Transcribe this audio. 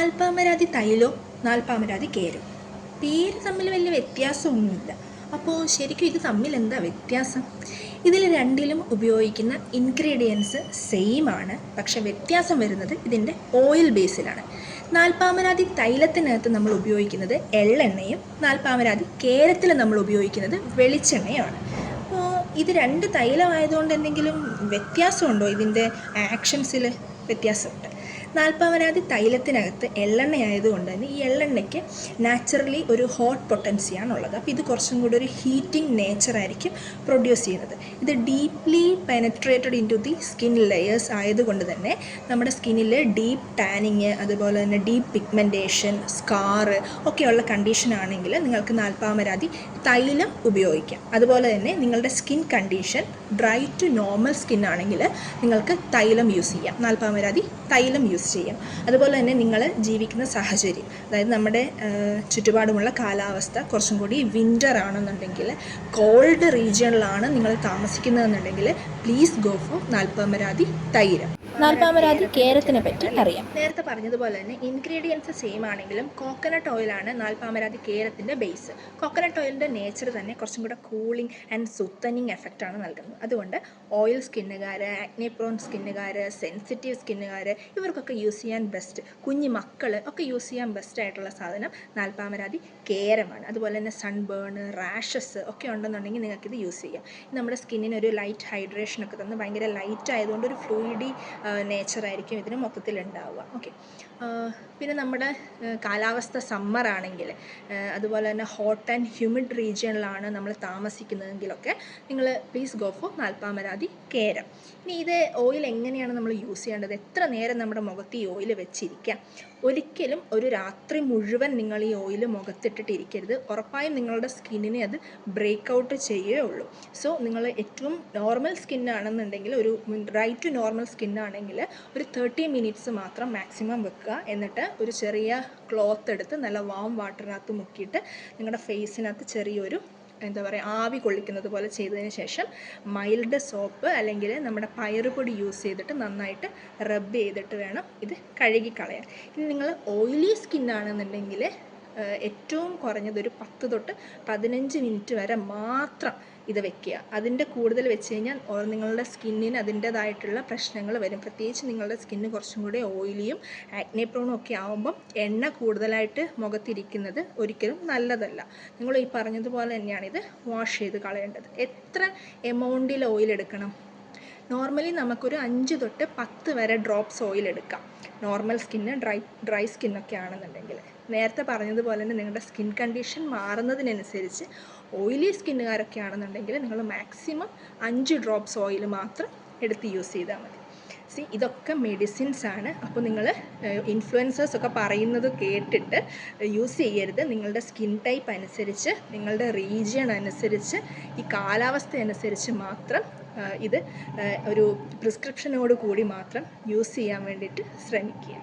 നാൽപ്പാമരാതി തൈലവും നാൽപ്പാമരാതി കേരും പേര് തമ്മിൽ വലിയ വ്യത്യാസമൊന്നുമില്ല. അപ്പോൾ ശരിക്കും ഇത് തമ്മിൽ എന്താ വ്യത്യാസം? ഇതിൽ രണ്ടിലും ഉപയോഗിക്കുന്ന ഇൻഗ്രീഡിയൻസ് സെയിം ആണ്, പക്ഷെ വ്യത്യാസം വരുന്നത് ഇതിൻ്റെ ഓയിൽ ബേസിലാണ്. നാൽപ്പാമരാതി തൈലത്തിനകത്ത് നമ്മൾ ഉപയോഗിക്കുന്നത് എള്ളെണ്ണയും നാൽപ്പാമരാതി കേരത്തിൽ നമ്മൾ ഉപയോഗിക്കുന്നത് വെളിച്ചെണ്ണയുമാണ്. അപ്പോൾ ഇത് രണ്ട് തൈലമായതുകൊണ്ട് എന്തെങ്കിലും വ്യത്യാസമുണ്ടോ? ഇതിൻ്റെ ആക്ഷൻസിൽ വ്യത്യാസമുണ്ട്. നാൽപ്പാമരാതി തൈലത്തിനകത്ത് എള്ളെണ്ണ ആയതുകൊണ്ട് തന്നെ ഈ എള്ളെണ്ണയ്ക്ക് നാച്ചുറലി ഒരു ഹോട്ട് പൊട്ടൻസിയാണുള്ളത്. അപ്പോൾ ഇത് കുറച്ചും കൂടി ഒരു ഹീറ്റിംഗ് നേച്ചറായിരിക്കും പ്രൊഡ്യൂസ് ചെയ്യുന്നത്. ഇത് deeply penetrated into the skin layers ആയതുകൊണ്ട് തന്നെ നമ്മുടെ സ്കിന്നിൽ ഡീപ്പ് ടാനിങ്, അതുപോലെ തന്നെ ഡീപ്പ് പിഗ്മെൻറ്റേഷൻ, സ്കാറ് ഒക്കെയുള്ള കണ്ടീഷനാണെങ്കിൽ നിങ്ങൾക്ക് നാൽപ്പാമരാതി തൈലം ഉപയോഗിക്കാം. അതുപോലെ തന്നെ നിങ്ങളുടെ skin condition dry to normal skin ആണെങ്കിൽ നിങ്ങൾക്ക് തൈലം യൂസ് ചെയ്യാം, നാൽപ്പാമരാതി തൈലം യൂസ് ചെയ്യാം. അതുപോലെ തന്നെ നിങ്ങൾ ജീവിക്കുന്ന സാഹചര്യം, അതായത് നമ്മുടെ ചുറ്റുപാടുമുള്ള കാലാവസ്ഥ കുറച്ചും കൂടി വിൻ്റർ ആണെന്നുണ്ടെങ്കിൽ, കോൾഡ് റീജിയണിലാണ് നിങ്ങൾ താമസിക്കുന്നതെന്നുണ്ടെങ്കിൽ പ്ലീസ് ഗോ ഫോർ നാൽപ്പാമരാതി തൈലം. നാൽപ്പാമരാതി കേരത്തിനെ പറ്റി അറിയാം. നേരത്തെ പറഞ്ഞതുപോലെ തന്നെ ഇൻഗ്രീഡിയൻസ് സെയിം ആണെങ്കിലും കോക്കനട്ട് ഓയിലാണ് നാൽപ്പാമരാതി കേരത്തിൻ്റെ ബേസ്. കോക്കനട്ട് ഓയിലിൻ്റെ നേച്ചർ തന്നെ കുറച്ചും കൂടെ കൂളിംഗ് ആൻഡ് സുത്തനിങ് എഫക്റ്റാണ് നൽകുന്നത്. അതുകൊണ്ട് ഓയിൽ സ്കിന്നുകാർ, ആക്നെ പ്രോൺ സ്കിന്നുകാർ, സെൻസിറ്റീവ് സ്കിന്നുകാർ ഇവർക്കൊക്കെ യൂസ് ചെയ്യാൻ ബെസ്റ്റ്, കുഞ്ഞു മക്കൾ ഒക്കെ യൂസ് ചെയ്യാൻ ബെസ്റ്റ് ആയിട്ടുള്ള സാധനം നാൽപ്പാമരാതി കേരമാണ്. അതുപോലെ തന്നെ സൺബേൺ, റാഷസ് ഒക്കെ ഉണ്ടെന്നുണ്ടെങ്കിൽ നിങ്ങൾക്കിത് യൂസ് ചെയ്യാം. നമ്മുടെ സ്കിന്നിന് ഒരു ലൈറ്റ് ഹൈഡ്രേഷനൊക്കെ തന്ന് ഭയങ്കര ലൈറ്റ് ആയതുകൊണ്ട് ഒരു ഫ്ലൂയിഡി നേച്ചറായിരിക്കും ഇതിന് മൊത്തത്തിൽ ഉണ്ടാവുക. ഓക്കെ, പിന്നെ നമ്മുടെ കാലാവസ്ഥ സമ്മറാണെങ്കിൽ, അതുപോലെ തന്നെ ഹോട്ട് ആൻഡ് ഹ്യൂമിഡ് റീജിയണിലാണ് നമ്മൾ താമസിക്കുന്നതെങ്കിലൊക്കെ നിങ്ങൾ പ്ലീസ് ഗോ ഫോർ നാൽപ്പാമരാതി കേരം. ഇനി ഇത് ഓയിൽ എങ്ങനെയാണ് നമ്മൾ യൂസ് ചെയ്യേണ്ടത്? എത്ര നേരം നമ്മുടെ മുഖത്ത് ഈ ഓയിൽ വെച്ചിരിക്കാം? ഒരിക്കലും ഒരു രാത്രി മുഴുവൻ നിങ്ങൾ ഈ ഓയിൽ മുഖത്തിട്ടിട്ടിരിക്കരുത്. ഉറപ്പായും നിങ്ങളുടെ സ്കിന്നിനെ അത് ബ്രേക്ക് ഔട്ട് ചെയ്യുകയുള്ളൂ. സോ നിങ്ങൾ ഏറ്റവും നോർമൽ സ്കിന്നാണെന്നുണ്ടെങ്കിൽ, ഒരു ഡ്രൈ ടു നോർമൽ സ്കിന്നാണെങ്കിൽ ഒരു 30 മിനിറ്റ്സ് മാത്രം മാക്സിമം വെക്കുക. എന്നിട്ട് ഒരു ചെറിയ ക്ലോത്ത് എടുത്ത് നല്ല വാം വാട്ടറിനകത്ത് മുക്കിയിട്ട് നിങ്ങളുടെ ഫേസിനകത്ത് ചെറിയൊരു ആവി കൊള്ളിക്കുന്നത് പോലെ ചെയ്തതിന് ശേഷം മൈൽഡ് സോപ്പ് അല്ലെങ്കിൽ നമ്മുടെ പയറുപൊടി യൂസ് ചെയ്തിട്ട് നന്നായിട്ട് റബ്ബ് ചെയ്തിട്ട് വേണം ഇത് കഴുകിക്കളയാൻ. ഇനി നിങ്ങൾ ഓയിലി സ്കിന്നാണെന്നുണ്ടെങ്കിൽ ഏറ്റവും കുറഞ്ഞതൊരു 10 തൊട്ട് 15 മിനിറ്റ് വരെ മാത്രം ഇത് വെക്കുക. അതിൻ്റെ കൂടുതൽ വെച്ച് കഴിഞ്ഞാൽ നിങ്ങളുടെ സ്കിന്നിന് അതിൻ്റേതായിട്ടുള്ള പ്രശ്നങ്ങൾ വരും. പ്രത്യേകിച്ച് നിങ്ങളുടെ സ്കിന്ന് കുറച്ചും കൂടി ഓയിലിയും ആക്നെ പ്രോണും ഒക്കെ ആകുമ്പം എണ്ണ കൂടുതലായിട്ട് മുഖത്തിരിക്കുന്നത് ഒരിക്കലും നല്ലതല്ല. നിങ്ങൾ ഈ പറഞ്ഞതുപോലെ തന്നെയാണ് ഇത് വാഷ് ചെയ്ത് കളയേണ്ടത്. എത്ര എമൗണ്ടിൽ ഓയിൽ എടുക്കണം? നോർമലി നമുക്കൊരു 5 തൊട്ട് 10 വരെ ഡ്രോപ്സ് ഓയിൽ എടുക്കാം, നോർമൽ സ്കിന്ന്, ഡ്രൈ സ്കിന്നൊക്കെ ആണെന്നുണ്ടെങ്കിൽ. നേരത്തെ പറഞ്ഞതുപോലെ തന്നെ നിങ്ങളുടെ സ്കിൻ കണ്ടീഷൻ മാറുന്നതിനനുസരിച്ച് ഓയിലി സ്കിന്നുകാരൊക്കെ ആണെന്നുണ്ടെങ്കിൽ നിങ്ങൾ മാക്സിമം 5 ഡ്രോപ്സ് ഓയിൽ മാത്രം എടുത്ത് യൂസ് ചെയ്താൽ മതി. ഇതൊക്കെ മെഡിസിൻസ് ആണ്. അപ്പോൾ നിങ്ങൾ ഇൻഫ്ലുവൻസേഴ്സൊക്കെ പറയുന്നത് കേട്ടിട്ട് യൂസ് ചെയ്യരുത്. നിങ്ങളുടെ സ്കിൻ ടൈപ്പ് അനുസരിച്ച്, നിങ്ങളുടെ റീജിയൺ അനുസരിച്ച്, ഈ കാലാവസ്ഥ അനുസരിച്ച് മാത്രം ഇത് ഒരു പ്രിസ്ക്രിപ്ഷനോട് കൂടി മാത്രം യൂസ് ചെയ്യാൻ വേണ്ടിയിട്ട് ശ്രമിക്കുക.